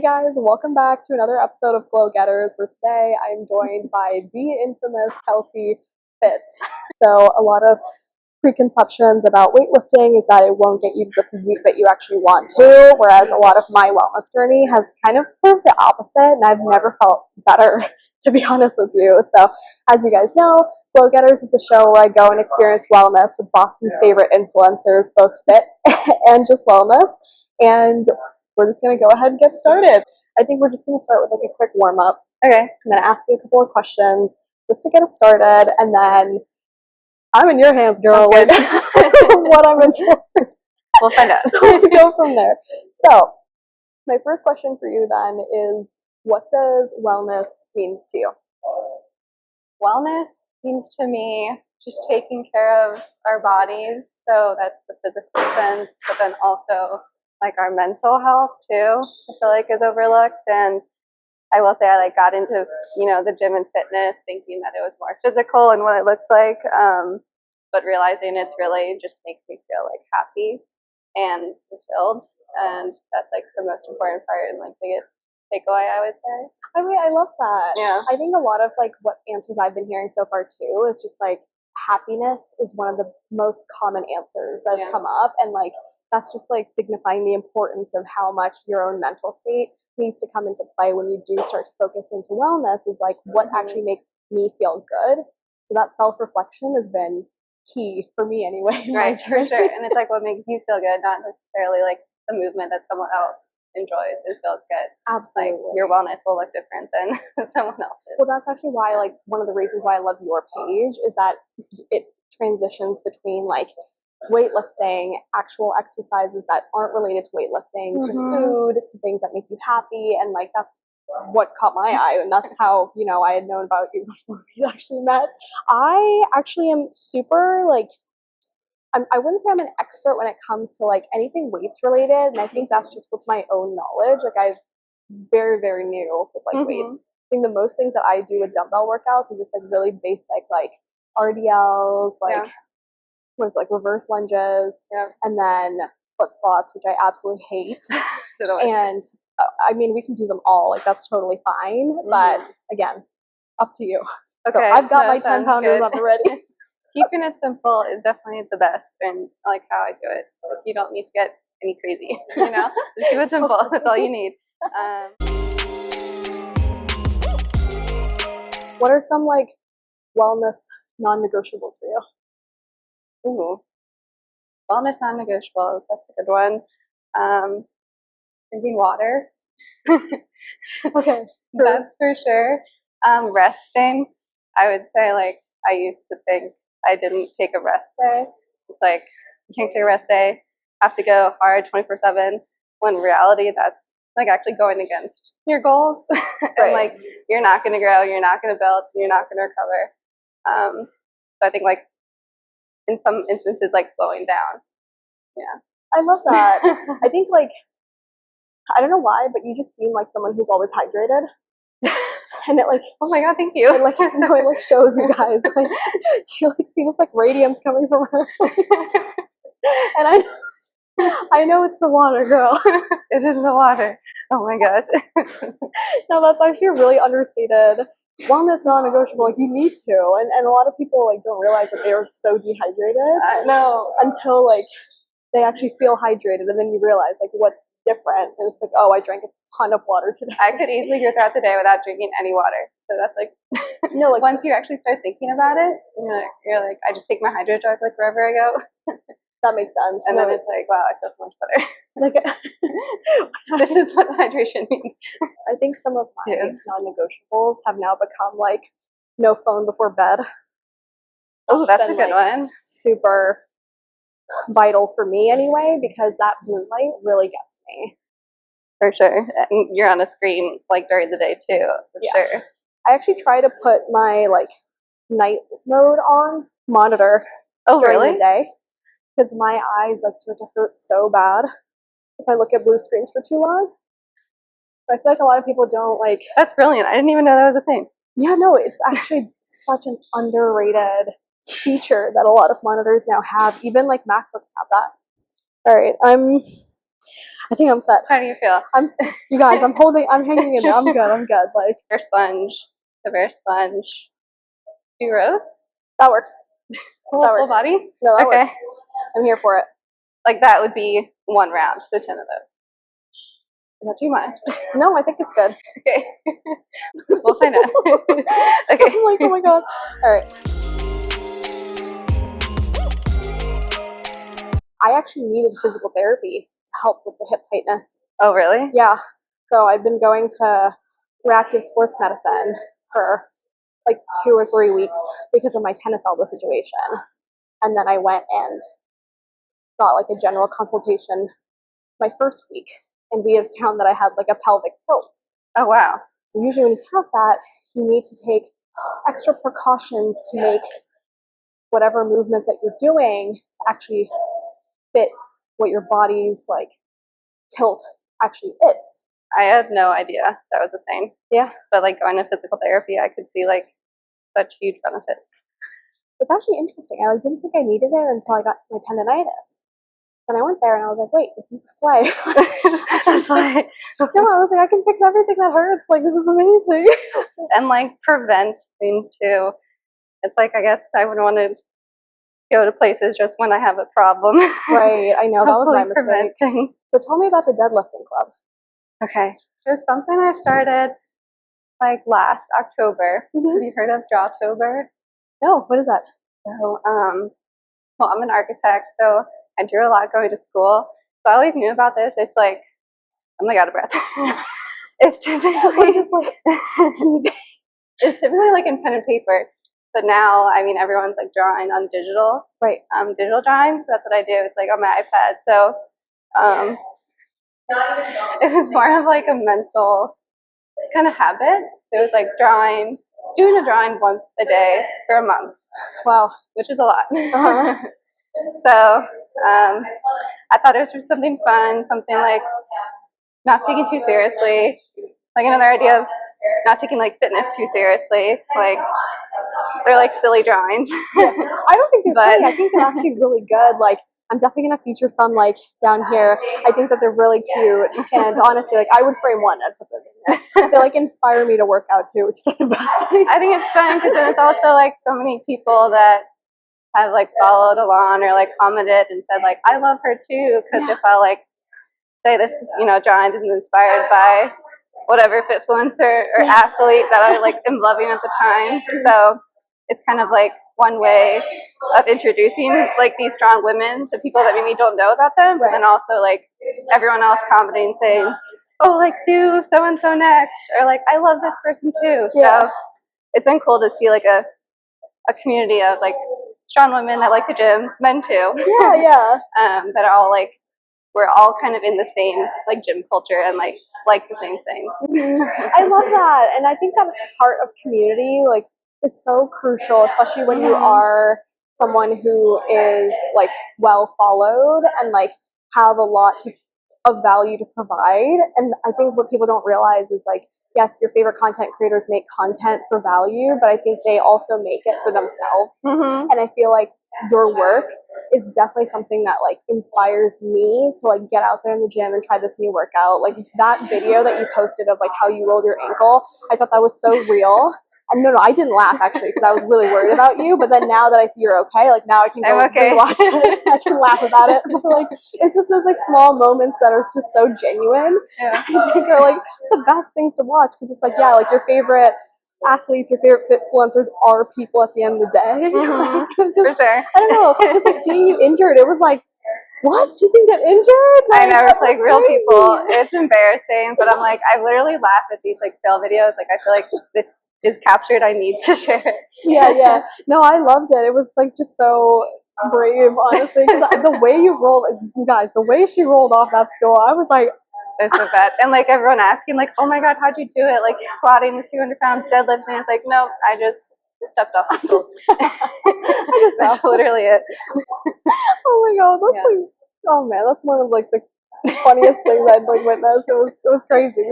Hey guys, welcome back to another episode of Glow Getters, where today I'm joined by the infamous Kelsey Fit. So a lot of preconceptions about weightlifting is that it won't get you the physique that you actually want to, whereas a lot of my wellness journey has kind of proved the opposite, and I've never felt better, to be honest with you. So as you guys know, Glow Getters is a show where I go and experience wellness with Boston's favorite influencers, both fit and just wellness. And we're just going to go ahead and get started. I think we're just going to start with like a quick warm-up. Okay. I'm going to ask you a couple of questions just to get us started, and then I'm in your hands, girl. Like, what I'm in for. We'll find out. So we'll go from there. So my first question for you then is, what does wellness mean to you? Wellness means to me just taking care of our bodies. So that's the physical sense, but then also like our mental health too, I feel like is overlooked. And I will say I like got into, the gym and fitness thinking that it was more physical and what it looked like. But realizing it's really just makes me feel like happy and fulfilled. And that's like the most important part and like biggest takeaway, I would say. I mean, I love that. Yeah. I think a lot of like what answers I've been hearing so far too is just like happiness is one of the most common answers that have come up, and like that's just like signifying the importance of how much your own mental state needs to come into play when you do start to focus into wellness, is like what actually makes me feel good. So that self-reflection has been key for me anyway. Right, for sure. And it's like what makes you feel good, not necessarily like the movement that someone else enjoys and feels good. Absolutely. Like your wellness will look different than someone else's. Well, that's actually why, like, one of the reasons why I love your page is that it transitions between like weightlifting, actual exercises that aren't related to weightlifting, to food, to things that make you happy, and like that's what caught my eye, and that's how I had known about you before we actually met. I actually am super like I wouldn't say I'm an expert when it comes to like anything weights related, and I think that's just with my own knowledge. Like I'm very, very new with like weights. I think the most things that I do with dumbbell workouts are just like really basic, like RDLs, like reverse lunges, and then split squats, which I absolutely hate. And I mean, we can do them all, like that's totally fine. But again, up to you. Okay, so I've got my 10-pounders up already. Keeping it simple is definitely the best, and I like how I do it. Like you don't need to get any crazy, just keep it simple. That's all you need. What are some like wellness non-negotiables for you? Ooh, wellness non-negotiables. That's a good one. Drinking water. Okay, that's for sure. Resting. I would say like I used to think I didn't take a rest day. It's like you can't take a rest day. Have to go hard 24/7. When in reality, that's like actually going against your goals, and like you're not going to grow, you're not going to build, you're not going to recover. So I think like in some instances, like slowing down. Yeah, I love that. I think like I don't know why, but you just seem like someone who's always hydrated. And it like, oh my god, thank you. It like it like shows you guys like you like see this like radiance coming from her. And I know it's the water, girl. It is the water. Oh my gosh. No, that's actually a really understated wellness non-negotiable. Like you need to, and a lot of people like don't realize that they are so dehydrated. I know. Until like they actually feel hydrated, and then you realize like what's different, and it's like, oh, I drank a ton of water today. I could easily go throughout the day without drinking any water. So that's like, like once you actually start thinking about it, you're like, I just take my hydro jug like wherever I go. That makes sense. And then it's like, wow, I feel so much better. Like this is what hydration means. I think some of my non-negotiables have now become like no phone before bed. Oh, that's a good one. Super vital for me anyway, because that blue light really gets me. For sure. And you're on a screen like during the day too, for sure. I actually try to put my like night mode on monitor during the day, because my eyes like start to hurt so bad if I look at blue screens for too long. I feel like a lot of people don't like. That's brilliant. I didn't even know that was a thing. Yeah, no, it's actually such an underrated feature that a lot of monitors now have. Even like MacBooks have that. All right, I think I'm set. How do you feel? You guys, I'm hanging in there. I'm good. Like, reverse lunge, 2 rows. that works. Full body? No, that works. I'm here for it. Like that would be 1 round, so 10 of those. Not too much. No, I think it's good. Okay. We'll find out. Okay. I'm like, oh my god. All right. I actually needed physical therapy to help with the hip tightness. Oh, really? Yeah. So I've been going to reactive sports medicine for like 2 or 3 weeks because of my tennis elbow situation. And then I went and got like a general consultation my first week, and we had found that I had like a pelvic tilt. Oh, wow. So usually when you have that, you need to take extra precautions to make whatever movements that you're doing to actually fit what your body's like tilt actually is. I had no idea that was a thing. Yeah. But like going to physical therapy, I could see like such huge benefits. It's actually interesting. I didn't think I needed it until I got my tendonitis. Then I went there and I was like, wait, this is a sleigh. No, I was like, I can fix everything that hurts. Like, this is amazing. And like prevent things too. It's like, I guess I would want to go to places just when I have a problem. Right, I know, that was my Prevent mistake. things. So tell me about the deadlifting club. Okay, it's something I started like last October. Mm-hmm. Have you heard of Drawtober? No, what is that? So, well, I'm an architect, so I drew a lot going to school. So I always knew about this. It's like, I'm like out of breath. It's typically just like it's typically like in pen and paper. But now, I mean, everyone's like drawing on digital, right? Digital drawing. So that's what I do. It's like on my iPad. So, it was more of like a mental kind of habit. It was like doing a drawing once a day for a month. Wow, which is a lot. Uh-huh. So I thought it was just something fun, something like not taking too seriously. Like another idea of not taking like fitness too seriously. Like they're like silly drawings. Yeah. I don't think they're silly. I think they're actually really good. Like, I'm definitely gonna feature some like down here. I think that they're really cute, and honestly, like I would frame one and put them in there. They like inspire me to work out too, which is like the best thing. I think it's fun because then it's also like so many people that have like followed along or like commented and said like I love her too, because if I like say this is drawing is inspired by whatever fitfluencer or athlete that I like am loving at the time, so it's kind of like one way of introducing like these strong women to people that maybe don't know about them, but then also like everyone else commenting saying, oh, like do so and so next, or like I love this person too. So it's been cool to see like a community of like strong women that like the gym, men too. That are all like we're all kind of in the same like gym culture and like the same things. Mm-hmm. I love that, and I think that part of community like is so crucial, especially when you are someone who is like well followed and like have a lot of value to provide. And I think what people don't realize is like, yes, your favorite content creators make content for value, but I think they also make it for themselves. Mm-hmm. And I feel like your work is definitely something that like inspires me to like get out there in the gym and try this new workout. Like that video that you posted of like how you rolled your ankle, I thought that was so real. And no, I didn't laugh actually because I was really worried about you. But then now that I see you're okay, like now I can go rewatch it. I can laugh about it. But like it's just those like small moments that are just so genuine. Yeah. I think are like the best things to watch because it's like like your favorite athletes, your favorite fitfluencers are people at the end of the day. Mm-hmm. Like, it was just, for sure. I don't know, just like seeing you injured, it was like, what? You can get injured? I Like, know, it's like real crazy. people. It's embarrassing, but I'm like, I literally laugh at these like fail videos. Like I feel like this is captured. I need to share it. Yeah. No, I loved it. It was like just so brave, honestly. Because the way you rolled, you guys, the way she rolled off that stool, I was like, it's so bad. And like everyone asking, like, oh my god, how'd you do it? Like squatting with 200 pounds, deadlifting. It's like, no, I just stepped off the stool. That's literally it. Oh my god, that's like, oh man, that's one of like the funniest things I'd like witnessed. It was crazy.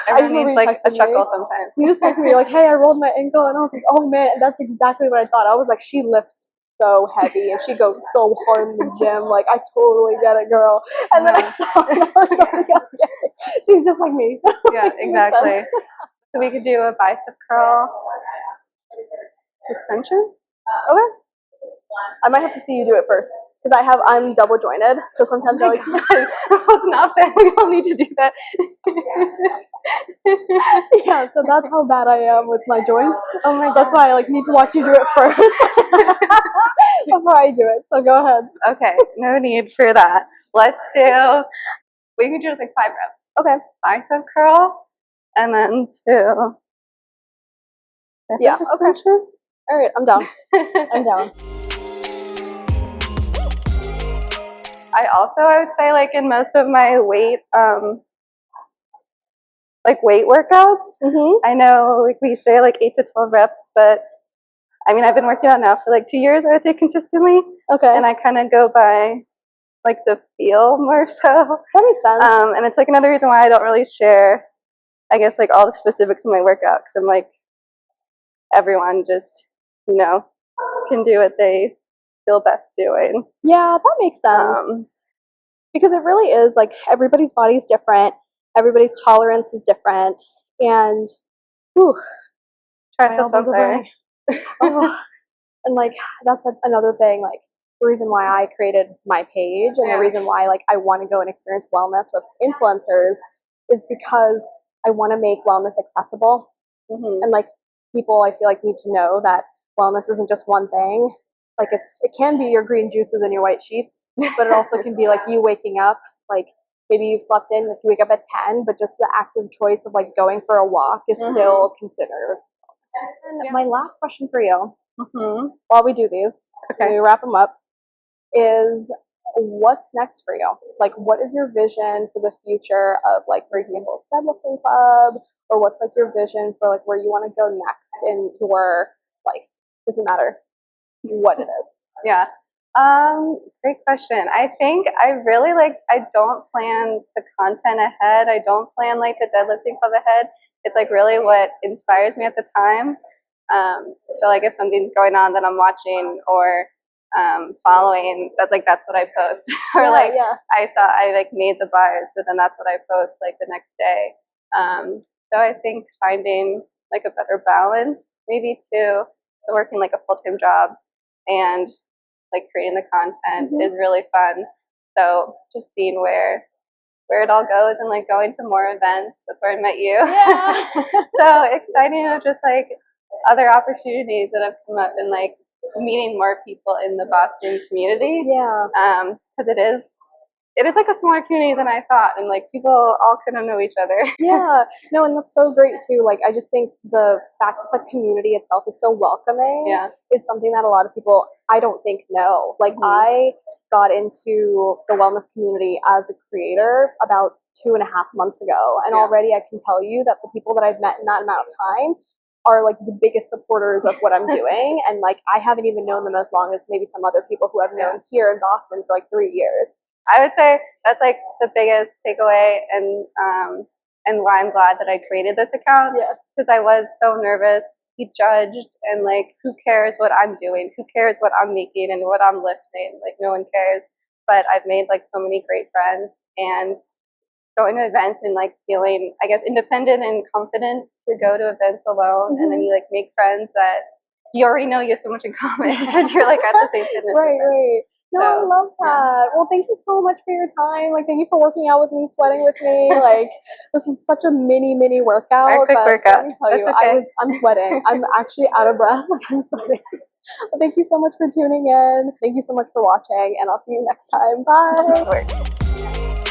Everyone needs like a chuckle sometimes. You just texted me like, hey, I rolled my ankle, and I was like, oh man, and that's exactly what I thought. I was like, she lifts so heavy and she goes so hard in the gym. Like, I totally get it, girl. And then I saw her and I was like, okay, she's just like me. Yeah, exactly. So we could do a bicep curl extension. Okay. I might have to see you do it first because I'm double jointed, so sometimes I like. It's not bad. We don't need to do that. Yeah, so that's how bad I am with my joints. Oh my god. That's why I like need to watch you do it first before I do it. So go ahead. Okay, no need for that. Let's do. We can do like 5 reps. Okay. Bicep curl, and then 2. Yeah. Okay. All right. I'm down. I'm down. I would say, like, in most of my weight workouts, I know, like, we say like 8 to 12 reps, but I mean, I've been working out now for like 2 years, I would say, consistently. Okay. And I kind of go by like the feel more so. That makes sense. And it's like another reason why I don't really share, I guess, like all the specifics of my workout, because I'm like, everyone just, can do what they feel best doing. Yeah, that makes sense. Because it really is like everybody's body is different, everybody's tolerance is different, and try to feel and like that's another thing. Like the reason why I created my page and the reason why like I want to go and experience wellness with influencers is because I want to make wellness accessible, and like people I feel like need to know that wellness isn't just one thing. Like it can be your green juices and your white sheets, but it also can be like you waking up, like maybe you've slept in, like you wake up at 10, but just the active choice of like going for a walk is still considered. And my last question for you, while we do these, we wrap them up, is what's next for you? Like, what is your vision for the future of, like, for example, deadlifting club, or what's like your vision for like where you want to go next in your life? Doesn't matter what it is. Yeah. Great question. I think I really I don't plan the content ahead. I don't plan like the deadlifting club ahead. It's like really what inspires me at the time. So like if something's going on that I'm watching or following, that's what I post. Or I like made the bars, so then that's what I post like the next day. So I think finding like a better balance, maybe too, working like a full-time job and like creating the content is really fun. So just seeing where it all goes and like going to more events. That's where I met you. Yeah. So exciting of just like other opportunities that have come up and like meeting more people in the Boston community. Yeah. Because it is like a smaller community than I thought, and like people all kind of know each other. Yeah, no, and that's so great too. Like, I just think the fact that the community itself is so welcoming is something that a lot of people I don't think know. Like, I got into the wellness community as a creator about 2.5 months ago, and already I can tell you that the people that I've met in that amount of time are like the biggest supporters of what I'm doing, and like I haven't even known them as long as maybe some other people who I've known here in Boston for like 3 years. I would say that's like the biggest takeaway, and why I'm glad that I created this account. Yeah. Because I was so nervous, be judged, and like, who cares what I'm doing? Who cares what I'm making and what I'm lifting? Like, no one cares. But I've made like so many great friends, and going to events and like feeling, I guess, independent and confident to go to events alone, and then you like make friends that you already know you have so much in common because you're like at the same fitness. Right. No, I love that. Well, thank you so much for your time. Like, thank you for working out with me, sweating with me. Like, this is such a mini workout. A quick workout. Let me tell you, I'm sweating. I'm actually out of breath. Like, I'm sweating. But thank you so much for tuning in. Thank you so much for watching, and I'll see you next time. Bye.